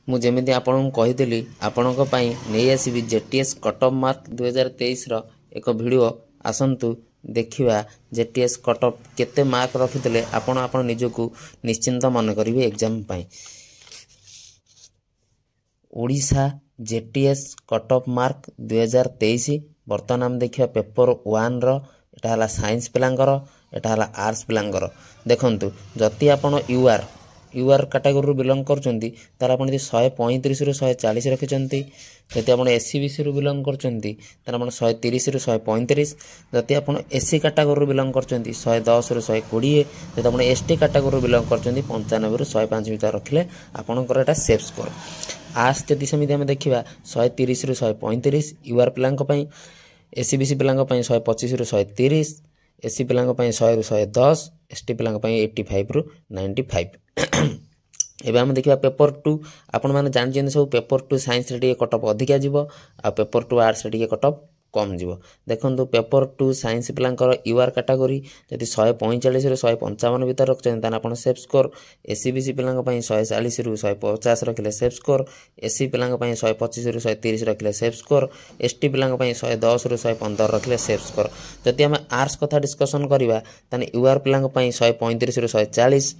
ମୁଁ ଯେମିତି ଆପଣଙ୍କୁ କହିଥିଲି ଆପଣଙ୍କ ପାଇଁ ନେଇ ଆସିବି JTS କଟଅଫ୍ ମାର୍କ 2023 ଏକ ଭିଡ଼ିଓ। ଆସନ୍ତୁ ଦେଖିବା JTS କଟଅଫ୍ କେତେ ମାର୍କ ରଖିଥିଲେ ଆପଣ ନିଜକୁ ନିଶ୍ଚିନ୍ତ ମନେ କରିବେ ଏକ୍ଜାମ୍ ପାଇଁ। Odisha JTS cutoff mark 2023। ବର୍ତ୍ତମାନ ଆମେ ଦେଖିବା पेपर 1 रो। एटा हला साइंस पिलांकर, एटा हला आर्ट्स पिलांकर। देखंतु जति आपण यूआर कैटेगरी बिलोंग करचंती तार आपण 135 रु 140 रखिचंती। जति आपण एससीबीसी रु बिलोंग करचंती तार आपण 130 रु 135। जति आपण एससी कैटेगरी बिलोंग करचंती 110 रु 120। जति आपण एसटी कैटेगरी बिलोंग करचंती 95 रु 105 भीतर रखिले आपणकर एटा सेफ स्कोर। आर्ट्स जति समिति हम देखिबा 130 रु 135 यूआर पिलांक पई, एससीबीसी पिलांक पई 125 रु 130, एससी पिलांक पई 100 रु 110, एसटी पिलांक पई 85 रु 95। एबे हम देखिबा पेपर 2। आपण माने जान जेन सब पेपर 2 साइंस रे टिके कटअप अधिका जीवो आ पेपर 2 आर्ट्स रे टिके कटअप कम जीवो। देखंतु पेपर 2 साइंस पिलांकर यूआर कैटेगरी जति 145 रु 155 भीतर रखचन तान आपण सेफ स्कोर। एससीबीसी पिलांक पई 140 रु 150 रखिले सेफ स्कोर, एससी पिलांक पई 125 रु 130 रखिले सेफ स्कोर, एसटी पिलांक पई 110 रु 115 रखिले सेफ स्कोर। जति हम आर्ट्स कथा डिस्कशन करिबा ताने यूआर पिलांक पई 135 रु 140,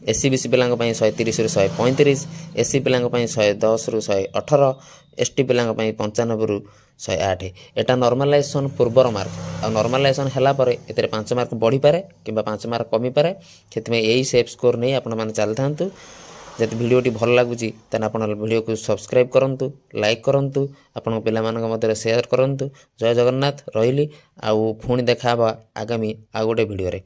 एससीबीसी पिलांक पई 130 रु 135, एससी पिलांक पई 110 रु 118, एसटी पिलांक पई 95 रु 108। एटा नॉर्मलाइजेशन पूर्वर मार्क आ नॉर्मलाइजेशन हला परे एतरे 5 मार्क बढ़ी पारे किबा 5 मार्क कमी पारे। सेतमे एई सेफ स्कोर नै आपण माने चलथांतु। जति वीडियोटी भल लागुची तने आपण वीडियो को सब्सक्राइब करंतु, लाइक करंतु, आपण पिला मानक मध्य शेयर करंतु। जय जगन्नाथ रहिली आ पुणी देखाबा आगामी आ गोटे वीडियो रे।